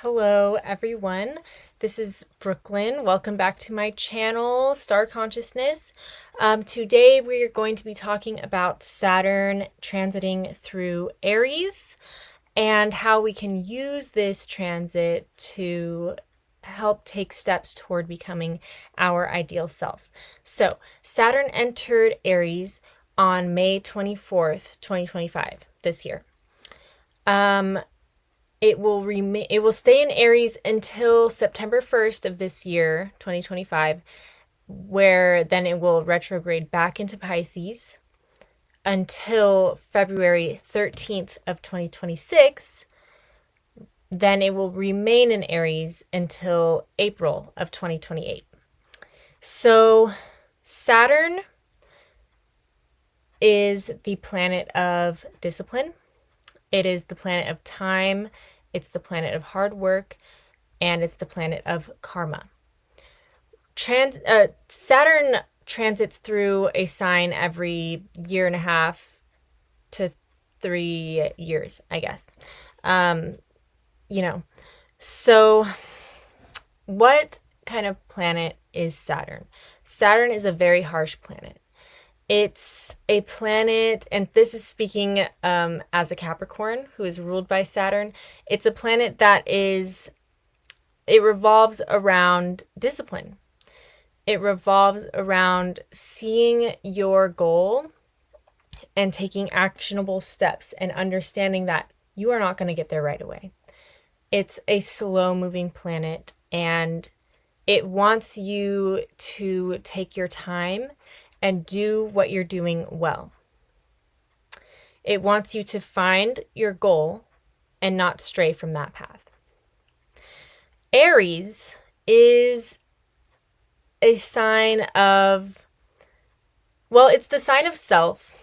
Hello, everyone. This is Brooklyn. Welcome back to my channel, Star Consciousness. Today, we are going to be talking about Saturn transiting through Aries and how we can use this transit to help take steps toward becoming our ideal self. So, Saturn entered Aries on May 24th, 2025, this year. It will stay in Aries until September 1st of this year, 2025, where then it will retrograde back into Pisces until February 13th of 2026. Then it will remain in Aries until April of 2028. So Saturn is the planet of discipline. It is the planet of time. It's the planet of hard work, and it's the planet of karma. Saturn transits through a sign every year and a half to 3 years, I guess. Um, so what kind of planet is Saturn? Saturn is a very harsh planet. It's a planet, and this is speaking as a Capricorn who is ruled by Saturn. It's a planet it revolves around discipline. It revolves around seeing your goal and taking actionable steps and understanding that you are not going to get there right away. It's a slow moving planet, and it wants you to take your time and do what you're doing well. It wants you to find your goal and not stray from that path. Aries is a sign of, it's the sign of self.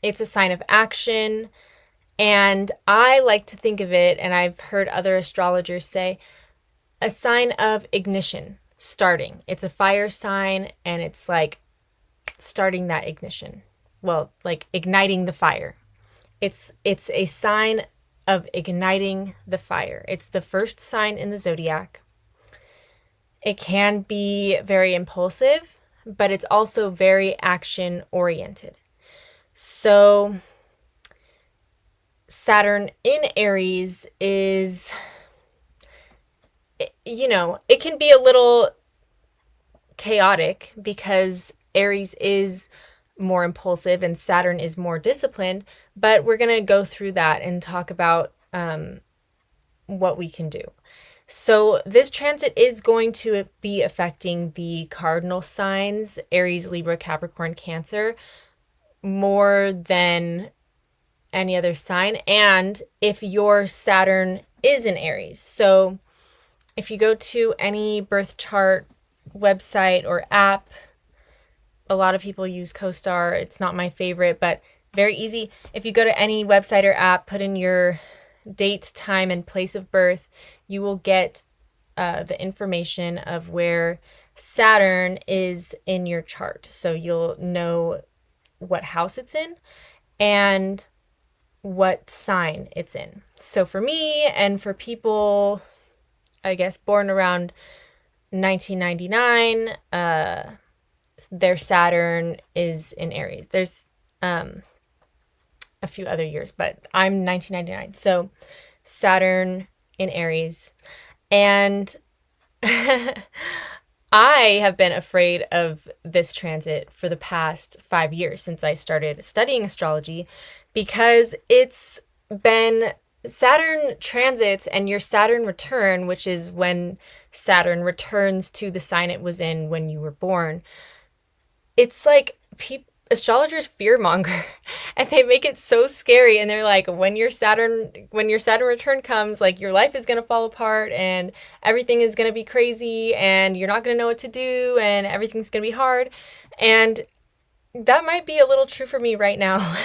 It's a sign of action. And I like to think of it, and I've heard other astrologers say, a sign of ignition, starting. It's a fire sign, and it's like starting that ignition. Well, like igniting the fire. It's a sign of igniting the fire. It's the first sign in the zodiac. It can be very impulsive, but it's also very action oriented. So Saturn in Aries is, it can be a little chaotic because Aries is more impulsive and Saturn is more disciplined, but we're going to go through that and talk about what we can do. So this transit is going to be affecting the cardinal signs, Aries, Libra, Capricorn, Cancer, more than any other sign. And if your Saturn is in Aries. So if you go to any birth chart website or app, a lot of people use CoStar. It's not my favorite, but very easy. If you go to any website or app, put in your date, time, and place of birth, you will get the information of where Saturn is in your chart. So you'll know what house it's in and what sign it's in. So for me and for people, I guess, born around 1999, their Saturn is in Aries. There's a few other years, but I'm 1999. So Saturn in Aries. And I have been afraid of this transit for the past 5 years since I started studying astrology, because it's been Saturn transits and your Saturn return, which is when Saturn returns to the sign it was in when you were born. It's like astrologers fearmonger and they make it so scary, and they're like, when your Saturn return comes, like, your life is going to fall apart and everything is going to be crazy and you're not going to know what to do and everything's going to be hard. And that might be a little true for me right now.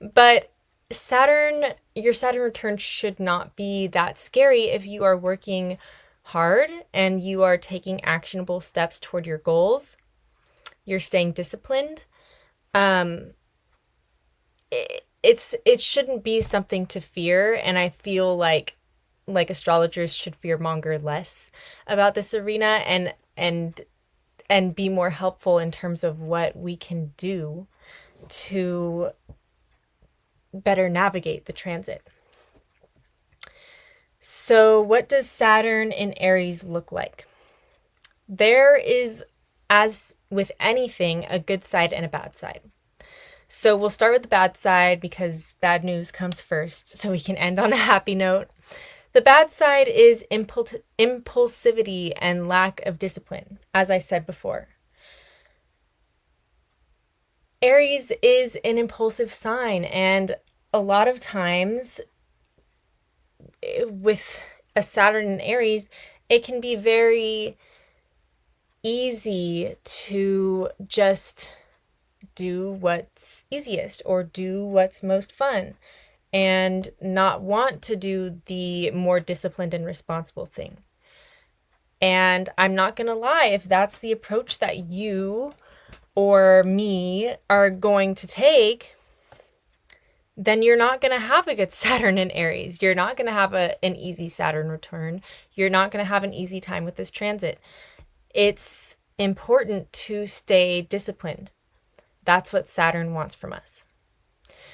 But your Saturn return should not be that scary if you are working hard and you are taking actionable steps toward your goals. You're staying disciplined. It shouldn't be something to fear, and I feel like like astrologers should fearmonger less about this arena and be more helpful in terms of what we can do to better navigate the transit. So, what does Saturn in Aries look like? There is, as with anything, a good side and a bad side. So, we'll start with the bad side because bad news comes first, so we can end on a happy note. The bad side is impulsivity and lack of discipline, as I said before. Aries is an impulsive sign, and a lot of times with a Saturn in Aries, it can be very easy to just do what's easiest or do what's most fun and not want to do the more disciplined and responsible thing. And I'm not going to lie, if that's the approach that you or me are going to take, then you're not going to have a good Saturn in Aries. You're not going to have an easy Saturn return. You're not going to have an easy time with this transit. It's important to stay disciplined. That's what Saturn wants from us.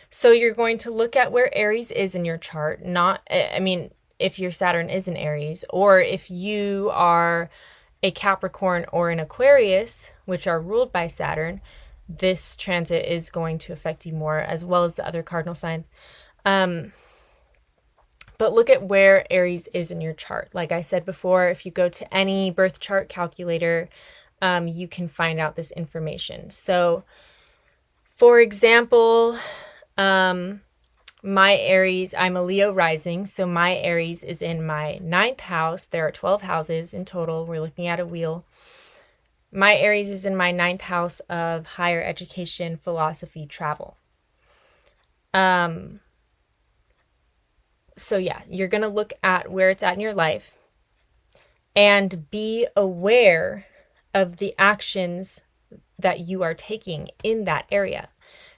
So you're going to look at where Aries is in your chart, if your Saturn is in Aries, or if you are a Capricorn or an Aquarius, which are ruled by Saturn, this transit is going to affect you more, as well as the other cardinal signs. But look at where Aries is in your chart. Like I said before, if you go to any birth chart calculator, you can find out this information. So, for example, my Aries, I'm a Leo rising, so my Aries is in my 9th house. There are 12 houses in total. We're looking at a wheel. My Aries is in my 9th house of higher education, philosophy, travel. So yeah, you're going to look at where it's at in your life and be aware of the actions that you are taking in that area.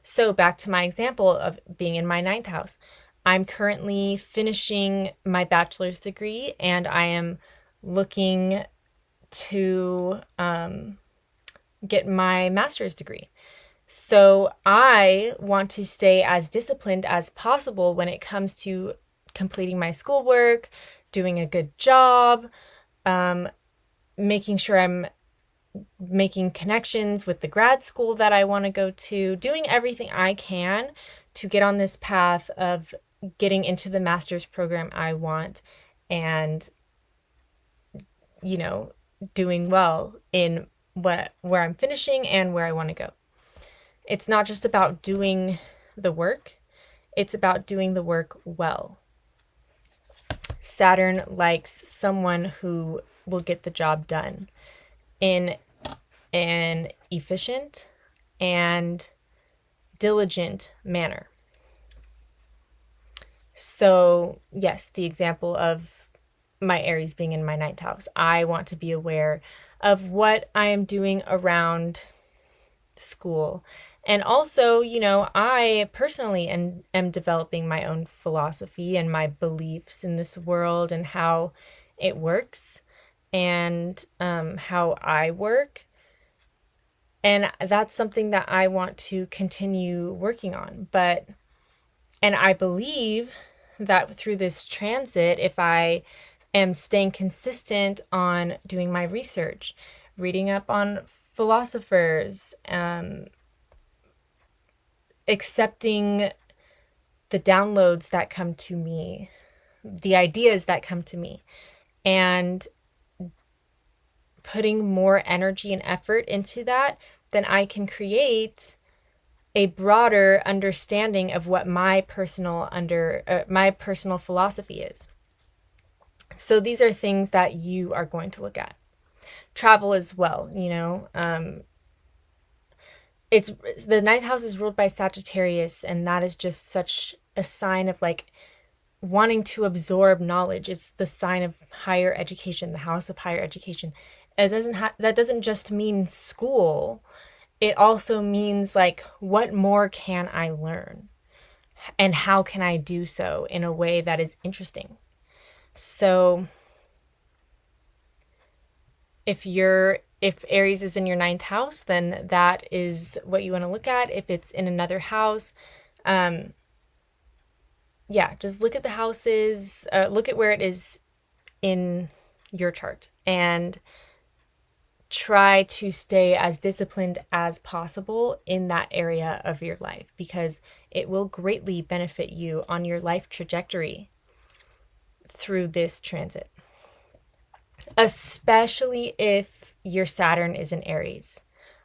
So back to my example of being in my 9th house. I'm currently finishing my bachelor's degree and I am looking to get my master's degree. So I want to stay as disciplined as possible when it comes to completing my schoolwork, doing a good job, making sure I'm making connections with the grad school that I want to go to, doing everything I can to get on this path of getting into the master's program I want and, doing well in where I'm finishing and where I want to go. It's not just about doing the work, it's about doing the work well. Saturn likes someone who will get the job done in an efficient and diligent manner. So, yes, the example of my Aries being in my 9th house, I want to be aware of what I am doing around school. And also, I personally am developing my own philosophy and my beliefs in this world and how it works and how I work. And that's something that I want to continue working on. And I believe that through this transit, if I am staying consistent on doing my research, reading up on philosophers, accepting the downloads that come to me, the ideas that come to me, and putting more energy and effort into that, then I can create a broader understanding of what my personal philosophy is. So these are things that you are going to look at. Travel as well, it's the 9th house is ruled by Sagittarius, and that is just such a sign of like wanting to absorb knowledge. It's the sign of higher education, the house of higher education. That doesn't just mean school. It also means like, what more can I learn? And how can I do so in a way that is interesting? So if Aries is in your ninth house, then that is what you want to look at. If it's in another house, yeah, just look at the houses, look at where it is in your chart, and try to stay as disciplined as possible in that area of your life, because it will greatly benefit you on your life trajectory through this transit, especially if your Saturn is in Aries.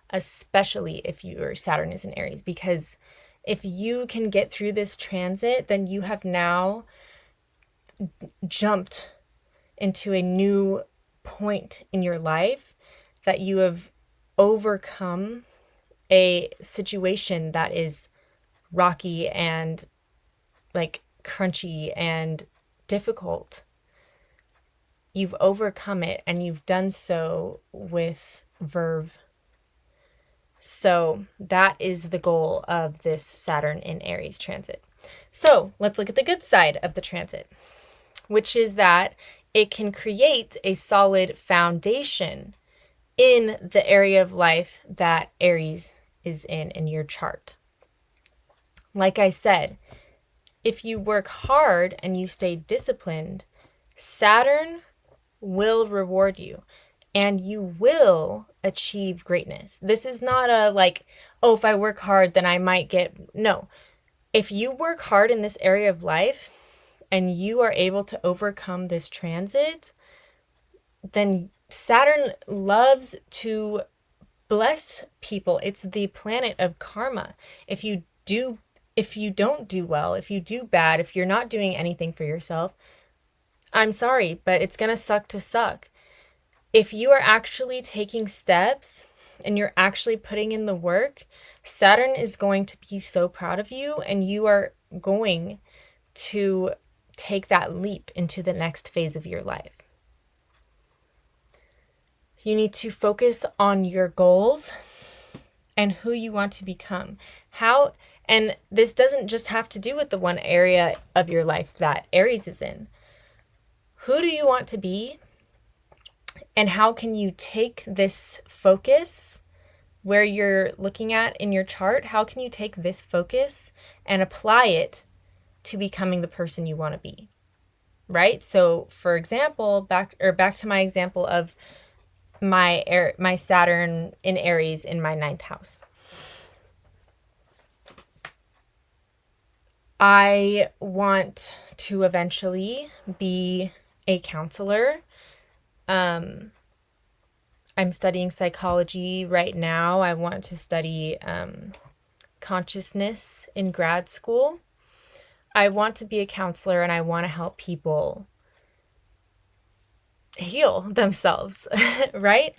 Especially if your Saturn is in Aries, because if you can get through this transit, then you have now jumped into a new point in your life, that you have overcome a situation that is rocky and like crunchy and difficult. You've overcome it, and you've done so with verve. So that is the goal of this Saturn in Aries transit. So let's look at the good side of the transit, which is that it can create a solid foundation in the area of life that Aries is in your chart. Like I said, if you work hard and you stay disciplined, Saturn will reward you and you will achieve greatness. This is not a like, oh, if I work hard, then I might get. No. If you work hard in this area of life and you are able to overcome this transit, then Saturn loves to bless people. It's the planet of karma. If you don't do well, if you do bad, if you're not doing anything for yourself, I'm sorry, but it's going to suck to suck. If you are actually taking steps and you're actually putting in the work, Saturn is going to be so proud of you, and you are going to take that leap into the next phase of your life. You need to focus on your goals and who you want to become. And this doesn't just have to do with the one area of your life that Aries is in. Who do you want to be? And how can you take this focus where you're looking at in your chart? How can you take this focus and apply it to becoming the person you want to be? Right? So, for example, back to my example of my Saturn in Aries in my ninth house. I want to eventually be a counselor. I'm studying psychology right now. I want to study consciousness in grad school. I want to be a counselor, and I want to help people heal themselves, right?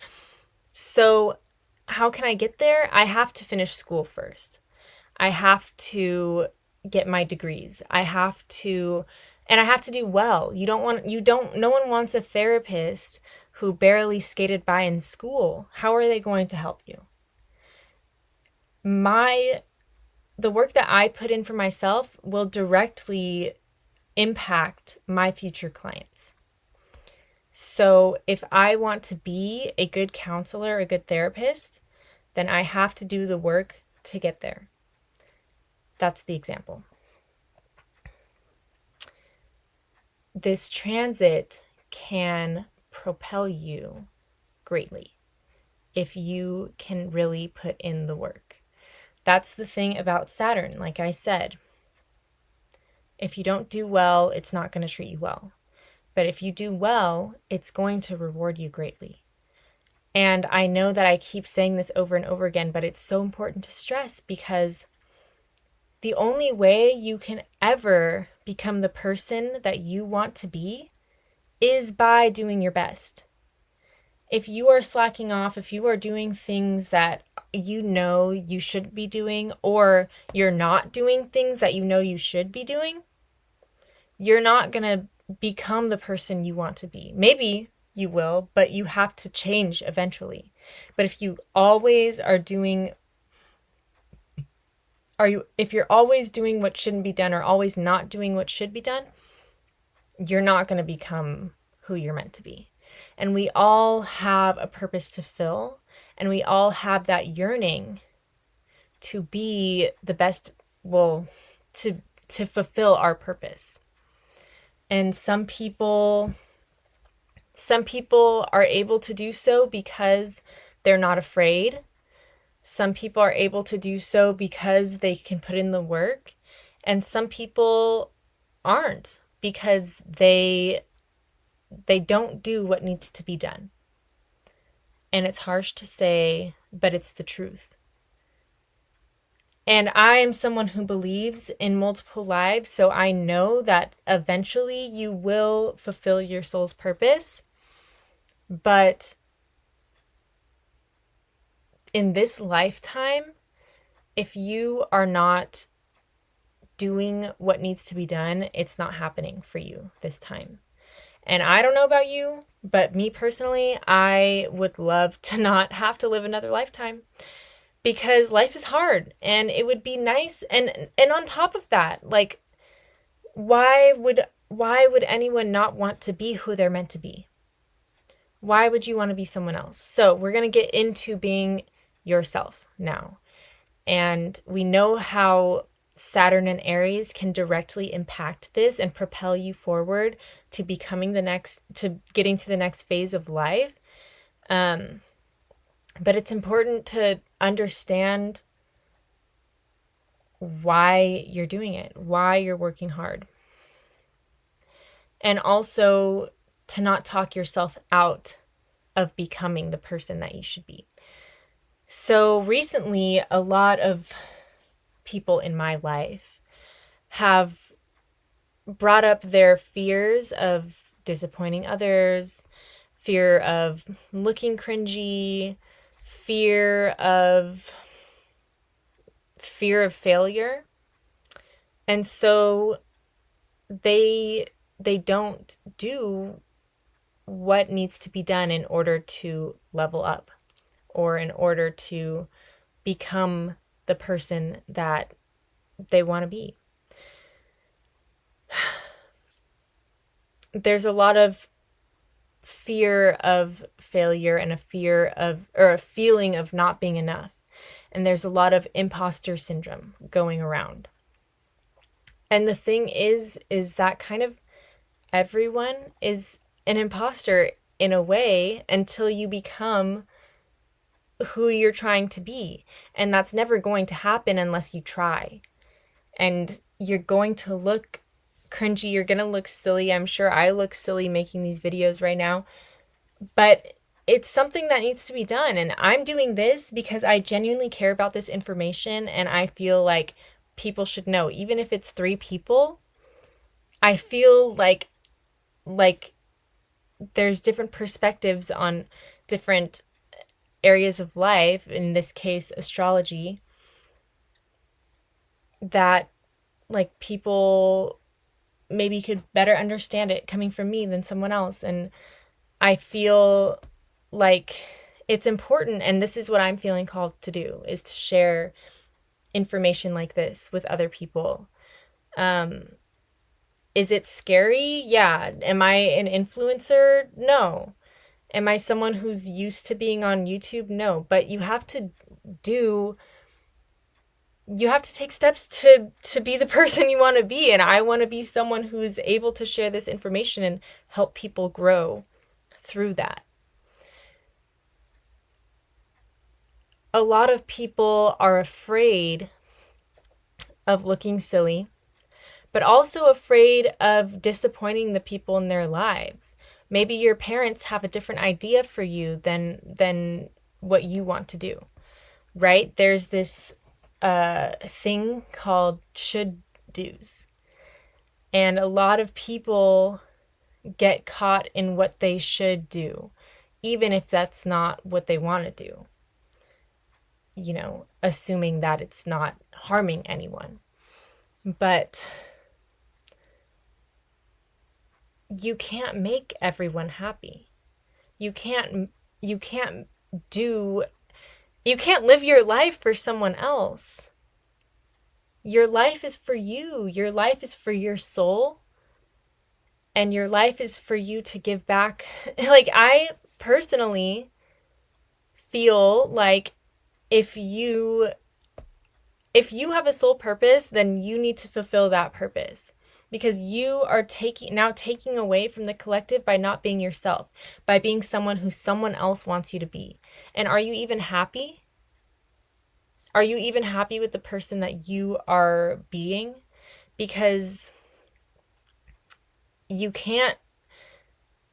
So how can I get there? I have to finish school first. I have to get my degrees. And I have to do well. No one wants a therapist who barely skated by in school. How are they going to help you? The work that I put in for myself will directly impact my future clients. So if I want to be a good counselor, a good therapist, then I have to do the work to get there. That's the example. This transit can propel you greatly if you can really put in the work. That's the thing about Saturn. Like I said, if you don't do well, it's not going to treat you well. But if you do well, it's going to reward you greatly. And I know that I keep saying this over and over again, but it's so important to stress, because the only way you can ever become the person that you want to be is by doing your best. If you are slacking off, if you are doing things that you know you shouldn't be doing, or you're not doing things that you know you should be doing, you're not going to become the person you want to be. Maybe you will, but you have to change eventually. But if you always are doing if you're always doing what shouldn't be done, or always not doing what should be done, you're not going to become who you're meant to be. And we all have a purpose to fill, and we all have that yearning to be the best, well, to fulfill our purpose. And some people are able to do so because they're not afraid. Some people are able to do so because they can put in the work, and some people aren't because they don't do what needs to be done. And it's harsh to say, but it's the truth. And I am someone who believes in multiple lives, so I know that eventually you will fulfill your soul's purpose. But in this lifetime, if you are not doing what needs to be done, it's not happening for you this time. And I don't know about you, but me personally, I would love to not have to live another lifetime, because life is hard and it would be nice. And on top of that, like, why would anyone not want to be who they're meant to be? Why would you want to be someone else? So we're going to get into being yourself now. And we know how Saturn and Aries can directly impact this and propel you forward to getting to the next phase of life. But it's important to understand why you're doing it, why you're working hard. And also to not talk yourself out of becoming the person that you should be. So recently, a lot of people in my life have brought up their fears of disappointing others, fear of looking cringy, fear of failure. And so they don't do what needs to be done in order to level up or in order to become the person that they want to be. There's a lot of fear of failure and a feeling of not being enough. And there's a lot of imposter syndrome going around. And the thing is that kind of everyone is an imposter in a way until you become who you're trying to be. And that's never going to happen unless you try. And you're going to look cringy. You're going to look silly. I'm sure I look silly making these videos right now. But it's something that needs to be done. And I'm doing this because I genuinely care about this information. And I feel like people should know, even if it's 3 people. I feel like there's different perspectives on different areas of life, in this case astrology, that like people maybe could better understand it coming from me than someone else. And I feel like it's important, and this is what I'm feeling called to do, is to share information like this with other people. Is it scary? Yeah. Am I an influencer? No. Am I someone who's used to being on YouTube? No. But you have to take steps to be the person you want to be. And I want to be someone who's able to share this information and help people grow through that. A lot of people are afraid of looking silly, but also afraid of disappointing the people in their lives. Maybe your parents have a different idea for you than what you want to do, right? There's this thing called should do's. And a lot of people get caught in what they should do, even if that's not what they want to do. You know, assuming that it's not harming anyone. But you can't make everyone happy. You can't live your life for someone else. Your life is for you. Your life is for your soul. and your life is for you to give back. Like, I personally feel like if you if you have a soul purpose, then you need to fulfill that purpose, because you are taking away from the collective by not being yourself, by being someone who someone else wants you to be. And are you even happy? Are you even happy with the person that you are being? Because you can't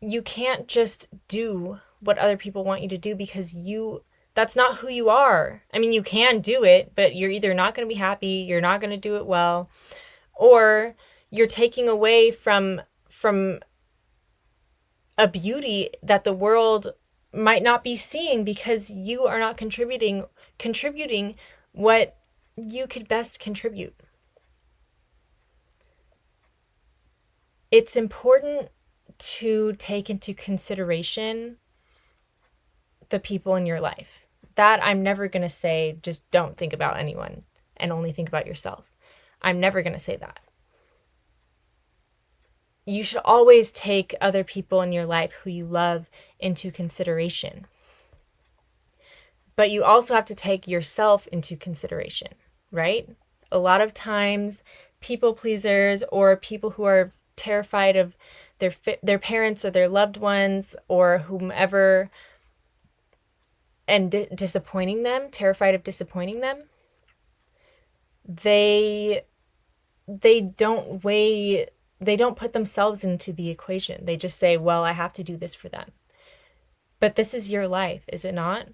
you can't just do what other people want you to do, because that's not who you are. I mean, you can do it, but you're either not going to be happy, you're not going to do it well, or you're taking away from a beauty that the world might not be seeing, because you are not contributing what you could best contribute. It's important to take into consideration the people in your life. That I'm never going to say just don't think about anyone and only think about yourself. I'm never going to say that. You should always take other people in your life who you love into consideration. But you also have to take yourself into consideration, right? A lot of times, people pleasers or people who are terrified of their parents or their loved ones or whomever, and disappointing them, terrified of disappointing them, they don't put themselves into the equation. They just say, well, I have to do this for them. But this is your life, is it not?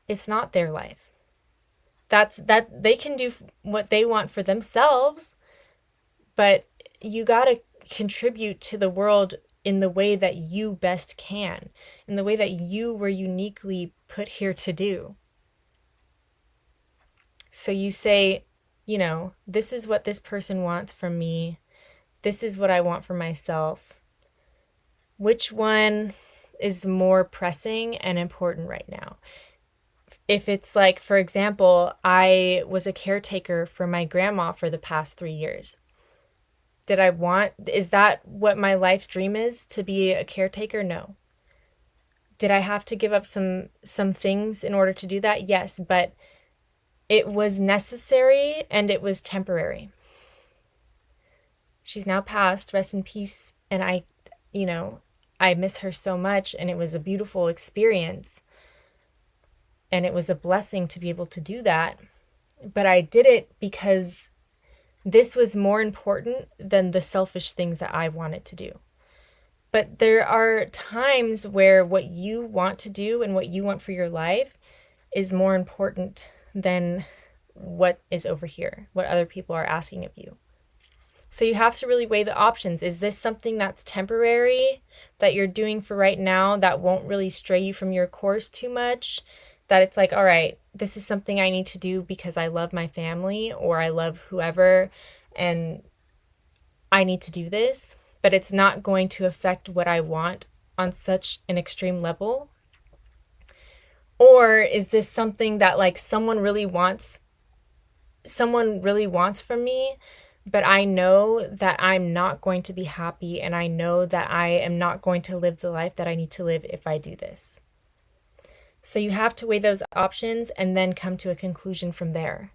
It's not their life. That they can do what they want for themselves, but you got to contribute to the world in the way that you best can, in the way that you were uniquely put here to do. So you say, this is what this person wants from me. This is what I want for myself. Which one is more pressing and important right now? If it's like, for example, I was a caretaker for my grandma for the past 3 years. Is that what my life's dream is, to be a caretaker? No. Did I have to give up some things in order to do that? Yes, but it was necessary and it was temporary. She's now passed, rest in peace, and I miss her so much, and it was a beautiful experience. And it was a blessing to be able to do that. But I did it because this was more important than the selfish things that I wanted to do. But there are times where what you want to do and what you want for your life is more important than what is over here, what other people are asking of you. So you have to really weigh the options. Is this something that's temporary, that you're doing for right now, that won't really stray you from your course too much? That it's like, all right, this is something I need to do because I love my family or I love whoever and I need to do this, but it's not going to affect what I want on such an extreme level? Or is this something that like someone really wants from me, but I know that I'm not going to be happy and I know that I am not going to live the life that I need to live if I do this? So you have to weigh those options and then come to a conclusion from there.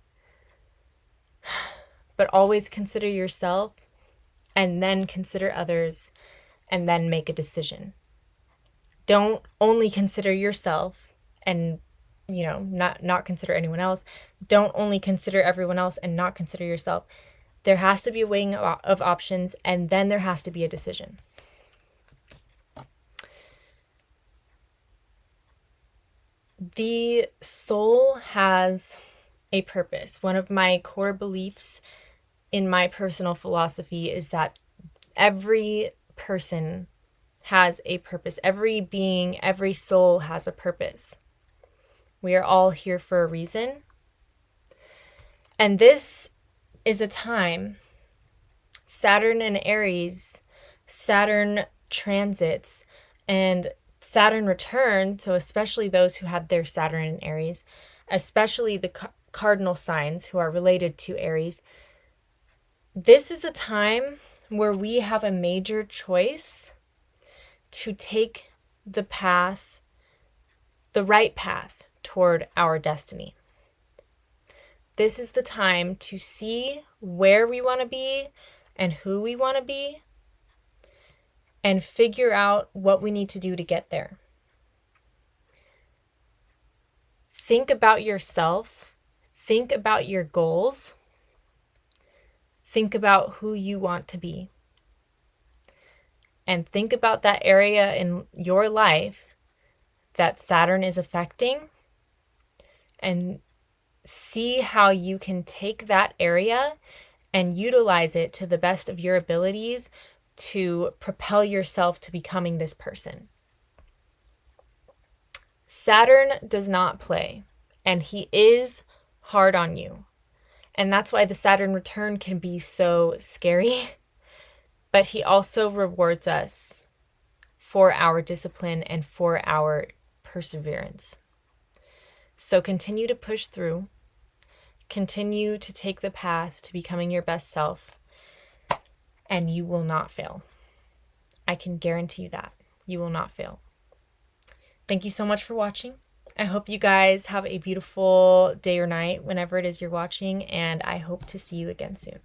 But always consider yourself and then consider others and then make a decision. Don't only consider yourself and not consider anyone else. Don't only consider everyone else and not consider yourself. There has to be a weighing of options, and then there has to be a decision. The soul has a purpose. One of my core beliefs in my personal philosophy is that every person has a purpose. Every being, every soul has a purpose. We are all here for a reason. And this is a time, Saturn and Aries, Saturn transits and Saturn return, so especially those who have their Saturn in Aries, especially the cardinal signs who are related to Aries. This is a time where we have a major choice to take the path, the right path toward our destiny. This is the time to see where we want to be and who we want to be and figure out what we need to do to get there. Think about yourself. Think about your goals. Think about who you want to be. And think about that area in your life that Saturn is affecting and see how you can take that area and utilize it to the best of your abilities to propel yourself to becoming this person. Saturn does not play, and he is hard on you. And that's why the Saturn return can be so scary. But he also rewards us for our discipline and for our perseverance. So continue to push through. Continue to take the path to becoming your best self, and you will not fail. I can guarantee you that. You will not fail. Thank you so much for watching. I hope you guys have a beautiful day or night whenever it is you're watching, and I hope to see you again soon.